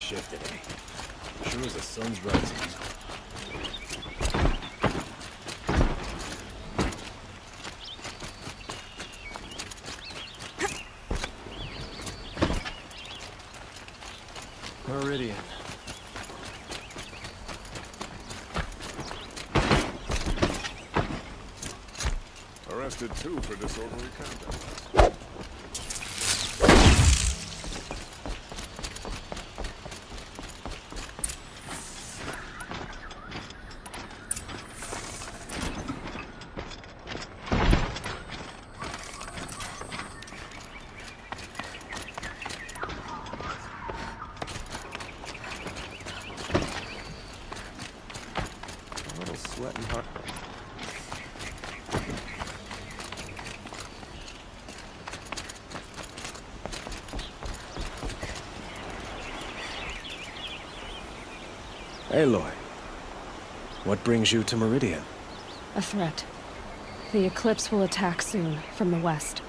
shifted, eh? Sure as the sun's rising. Meridian. Arrested too for disorderly conduct. A little sweat and heart. Aloy, what brings you to Meridian? A threat. The Eclipse will attack soon, from the west,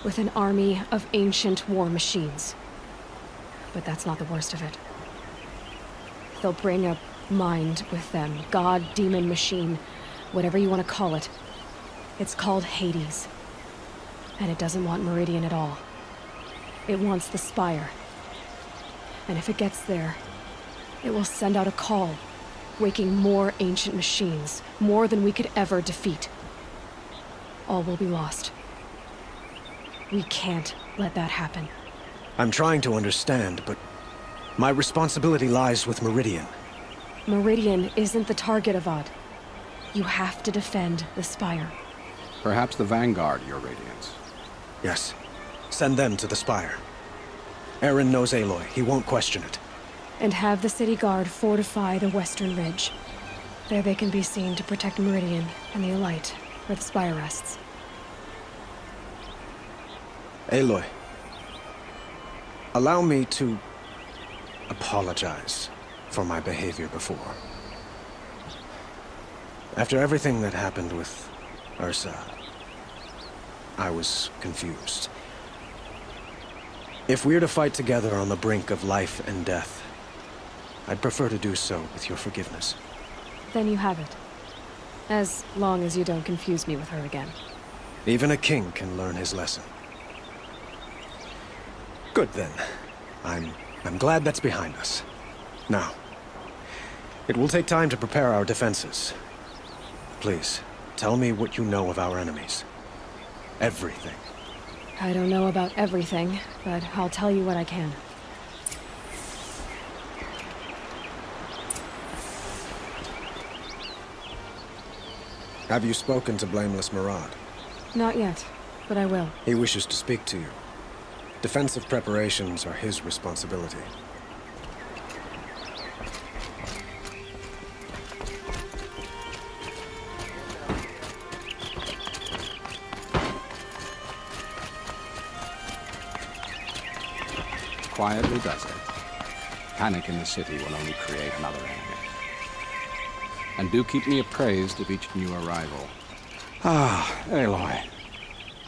with an army of ancient war machines. But that's not the worst of it. They'll bring a mind with them, god, demon, machine, whatever you want to call it. It's called Hades. And it doesn't want Meridian at all. It wants the Spire. And if it gets there, it will send out a call, waking more ancient machines, more than we could ever defeat. All will be lost. We can't let that happen. I'm trying to understand, but my responsibility lies with Meridian. Meridian isn't the target, Avad. You have to defend the Spire. Perhaps the Vanguard, Your Radiance. Yes. Send them to the Spire. Eren knows Aloy. He won't question it. And have the City Guard fortify the Western Ridge. There they can be seen to protect Meridian and the Elite, where the Spire rests. Aloy, allow me to apologize for my behavior before. After everything that happened with Ursa, I was confused. If we're to fight together on the brink of life and death, I'd prefer to do so with your forgiveness. Then you have it. As long as you don't confuse me with her again. Even a king can learn his lesson. Good then. I'm glad that's behind us. Now, it will take time to prepare our defenses. Please, tell me what you know of our enemies. Everything. I don't know about everything, but I'll tell you what I can. Have you spoken to Blameless Murad? Not yet, but I will. He wishes to speak to you. Defensive preparations are his responsibility. Quietly does it. Panic in the city will only create another enemy. And do keep me appraised of each new arrival. Ah, Aloy.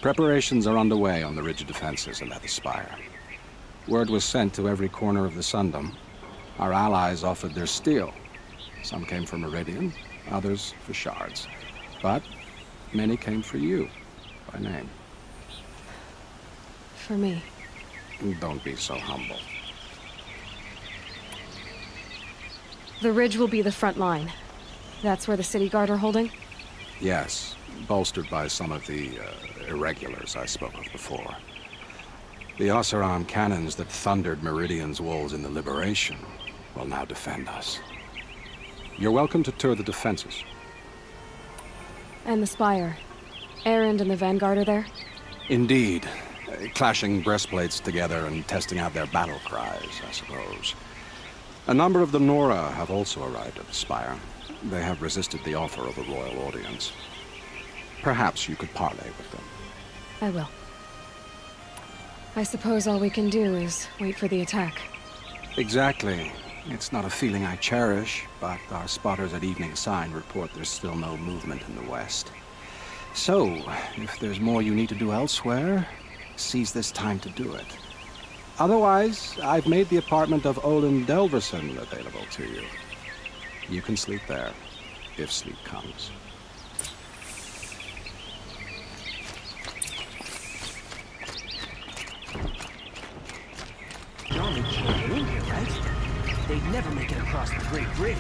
Preparations are underway on the ridge of defenses and at the Spire. Word was sent to every corner of the Sundom. Our allies offered their steel. Some came for Meridian, others for shards. But many came for you, by name. For me. Don't be so humble. The ridge will be the front line. That's where the City Guard are holding? Yes, bolstered by some of the irregulars I spoke of before. The Oseram cannons that thundered Meridian's walls in the Liberation will now defend us. You're welcome to tour the defenses. And the Spire. Erend and the Vanguard are there? Indeed. Clashing breastplates together and testing out their battle cries, I suppose. A number of the Nora have also arrived at the Spire. They have resisted the offer of a royal audience. Perhaps you could parley with them. I will. I suppose all we can do is wait for the attack. Exactly. It's not a feeling I cherish, but our spotters at Evening Sign report there's still no movement in the west. So, if there's more you need to do elsewhere, seize this time to do it. Otherwise, I've made the apartment of Olin Delverson available to you. You can sleep there, if sleep comes. Normally can't get in here, right? They'd never make it across the Great Bridge.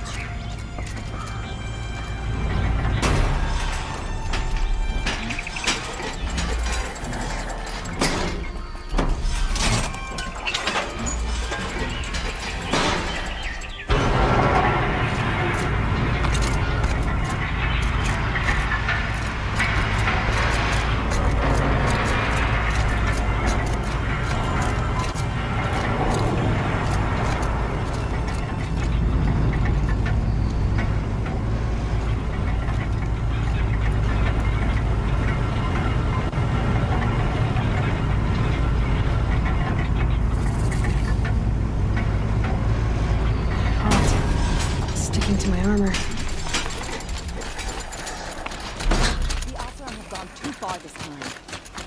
Sticking to my armor. The Oseram have gone too far this time.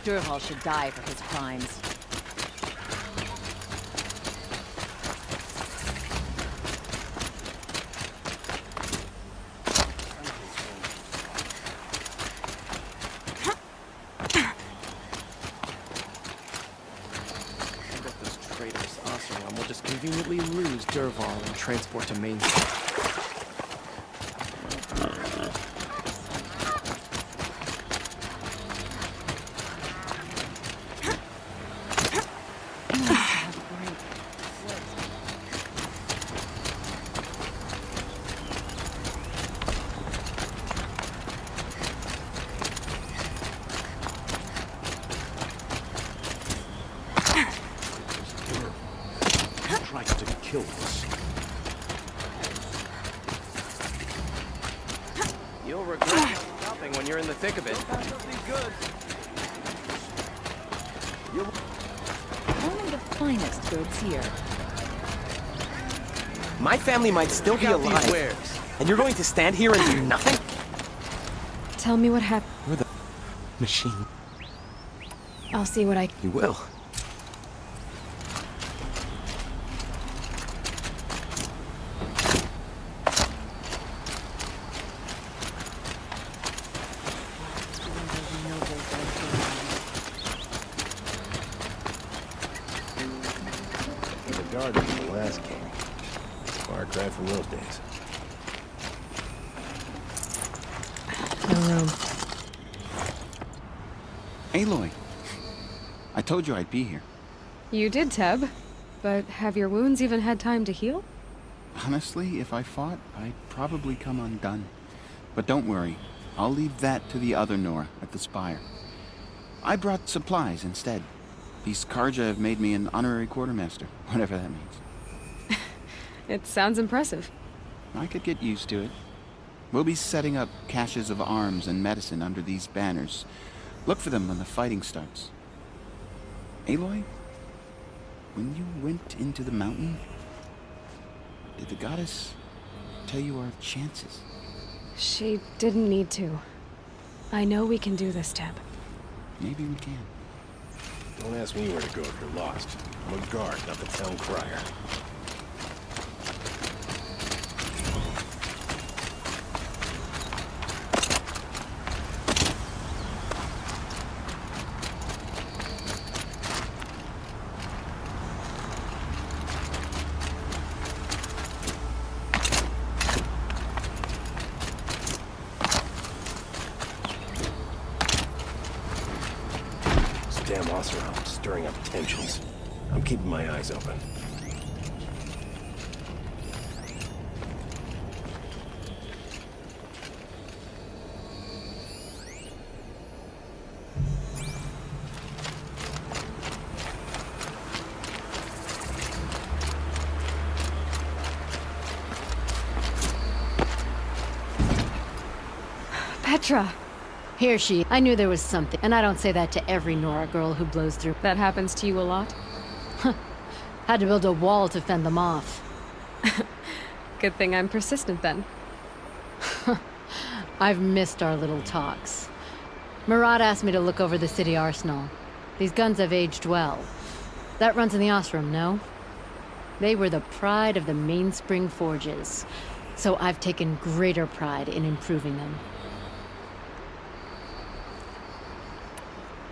Durval should die for his crimes. I bet those traitors Oseram will just conveniently lose Durval and transport to Main Street. Tries to kill us. You'll regret stopping when you're in the thick of it. Only the finest goods here. My family might still be alive, and you're going to stand here and do nothing? Tell me what happened. You're the machine. I'll see what I... You will. The garden from the last king. Far cry from those days. No room. Aloy, I told you I'd be here. You did, Teb. But have your wounds even had time to heal? Honestly, if I fought, I'd probably come undone. But don't worry, I'll leave that to the other Nora at the Spire. I brought supplies instead. These Karja have made me an honorary quartermaster, whatever that means. It sounds impressive. I could get used to it. We'll be setting up caches of arms and medicine under these banners. Look for them when the fighting starts. Aloy, when you went into the mountain, did the goddess tell you our chances? She didn't need to. I know we can do this, Teb. Maybe we can. Don't ask me where to go if you're lost. I'm a guard, not the town crier. Damn Oseram, stirring up tensions. I'm keeping my eyes open. Petra! Here she. I knew there was something, and I don't say that to every Nora girl who blows through. That happens to you a lot? Had to build a wall to fend them off. Good thing I'm persistent then. I've missed our little talks. Murad asked me to look over the city arsenal. These guns have aged well. That runs in the Osram, no? They were the pride of the Mainspring Forges, so I've taken greater pride in improving them.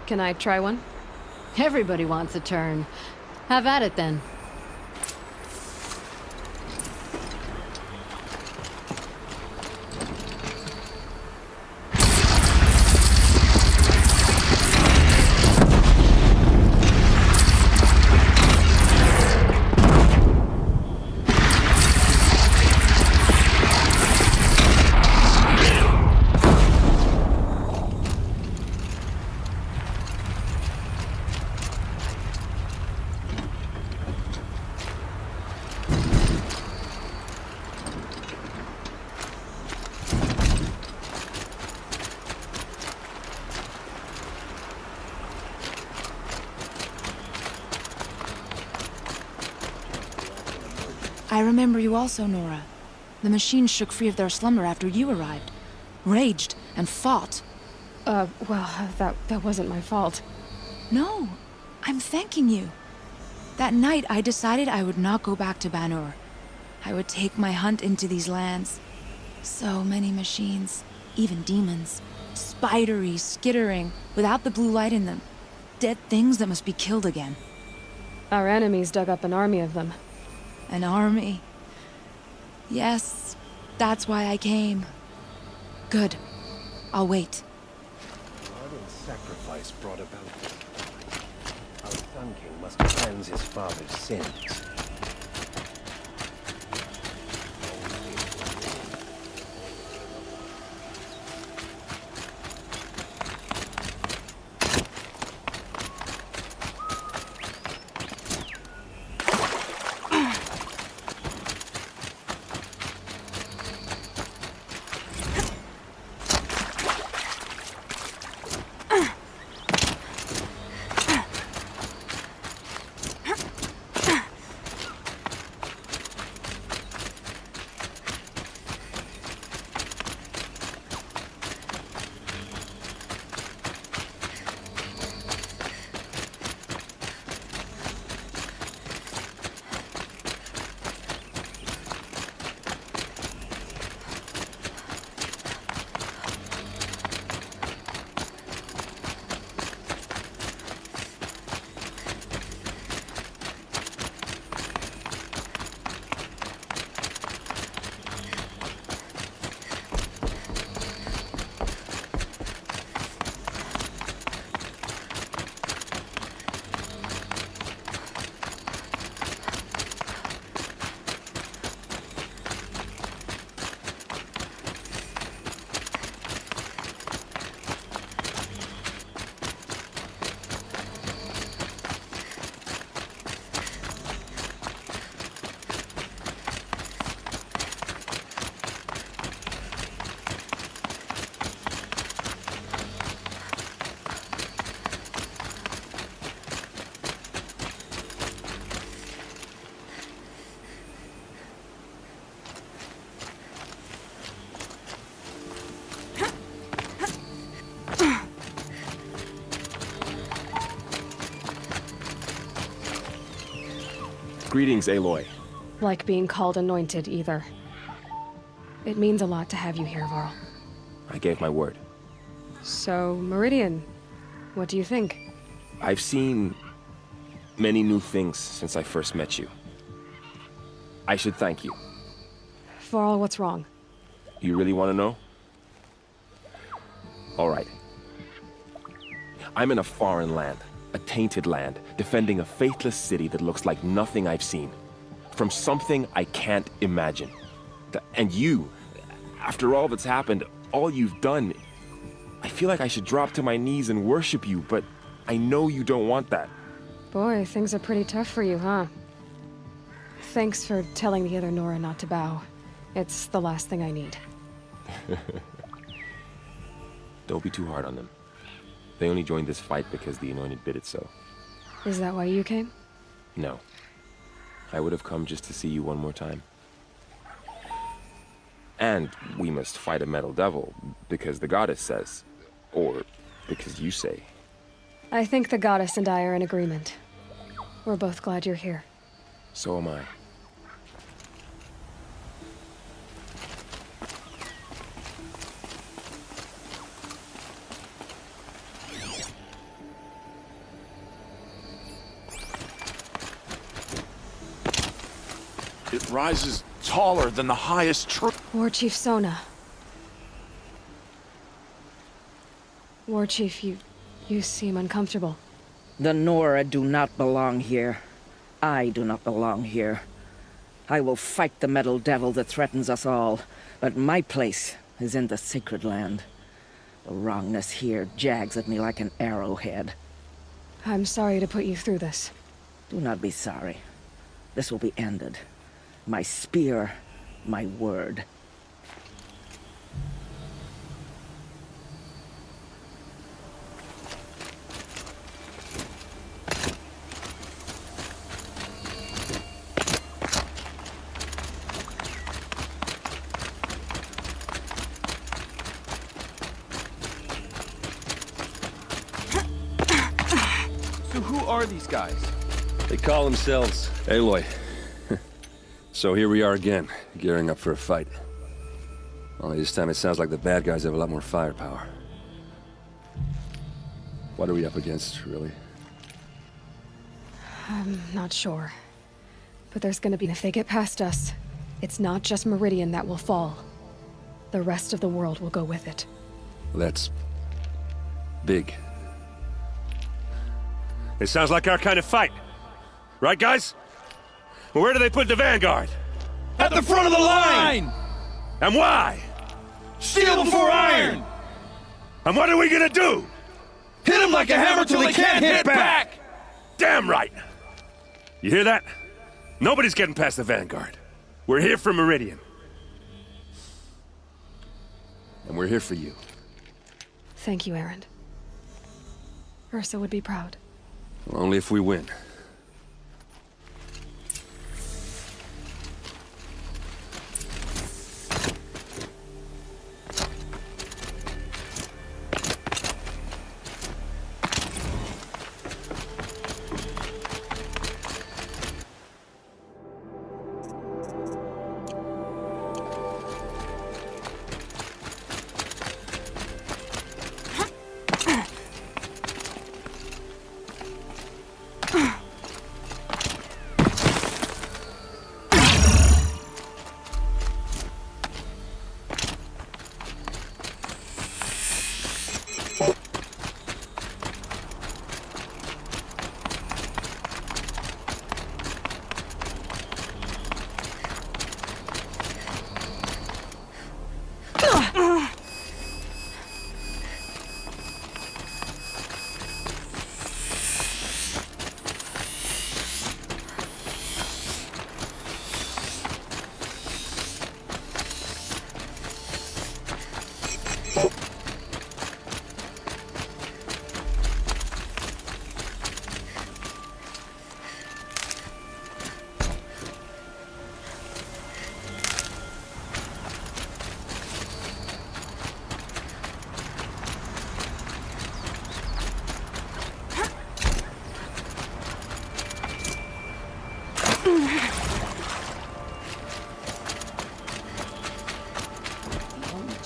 Can I try one? Everybody wants a turn. Have at it then. I remember you also, Nora. The machines shook free of their slumber after you arrived. Raged and fought. That wasn't my fault. No, I'm thanking you. That night, I decided I would not go back to Banur. I would take my hunt into these lands. So many machines, even demons. Spidery, skittering, without the blue light in them. Dead things that must be killed again. Our enemies dug up an army of them. An army. Yes, that's why I came. Good. I'll wait. Blood and sacrifice brought about. Our Sun King must cleanse his father's sins. Greetings, Aloy. Like being called anointed, either. It means a lot to have you here, Varl. I gave my word. So, Meridian, what do you think? I've seen many new things since I first met you. I should thank you. Varl, what's wrong? You really want to know? All right. I'm in a foreign land, a tainted land, defending a faithless city that looks like nothing I've seen. From something I can't imagine. And you, after all that's happened, all you've done, I feel like I should drop to my knees and worship you, but I know you don't want that. Boy, things are pretty tough for you, huh? Thanks for telling the other Nora not to bow. It's the last thing I need. Don't be too hard on them. They only joined this fight because the Anointed bid it so. Is that why you came? No. I would have come just to see you one more time. And we must fight a metal devil, because the goddess says. Or because you say. I think the goddess and I are in agreement. We're both glad you're here. So am I. It rises taller than the highest tree. War Chief Sona. War Chief, you seem uncomfortable. The Nora do not belong here. I do not belong here. I will fight the metal devil that threatens us all, but my place is in the sacred land. The wrongness here jags at me like an arrowhead. I'm sorry to put you through this. Do not be sorry. This will be ended. My spear, my word. So who are these guys? They call themselves Aloy. So here we are again, gearing up for a fight. Only this time it sounds like the bad guys have a lot more firepower. What are we up against, really? I'm not sure. But there's gonna be... If they get past us, it's not just Meridian that will fall. The rest of the world will go with it. That's... big. It sounds like our kind of fight. Right, guys? Well, where do they put the Vanguard? At the front of the line! And why? Steel before iron! And what are we gonna do? Hit them like a hammer till they can't hit back! Damn right! You hear that? Nobody's getting past the Vanguard. We're here for Meridian. And we're here for you. Thank you, Erend. Ursa would be proud. Well, only if we win.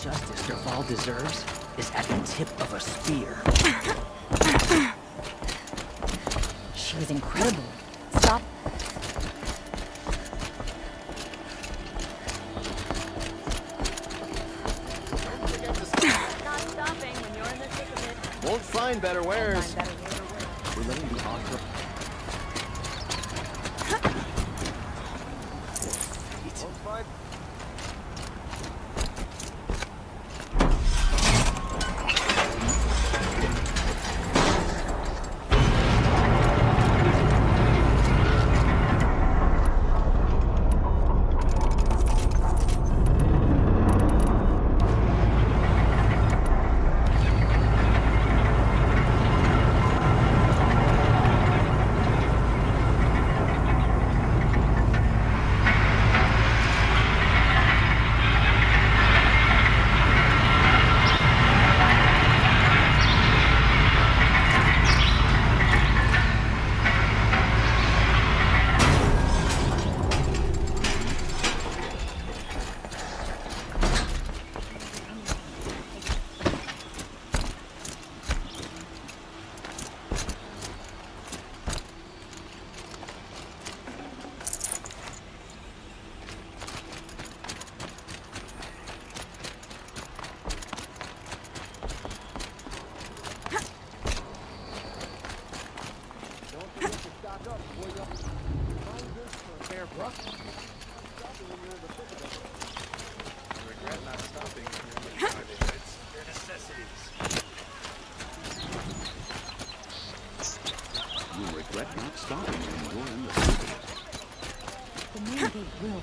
Justice Dervahl deserves is at the tip of a spear. She was incredible. Stop. Not stopping when you're in the thick of it. Won't find better wares. We're letting the offer. Won't find.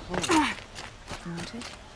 hold. Want it?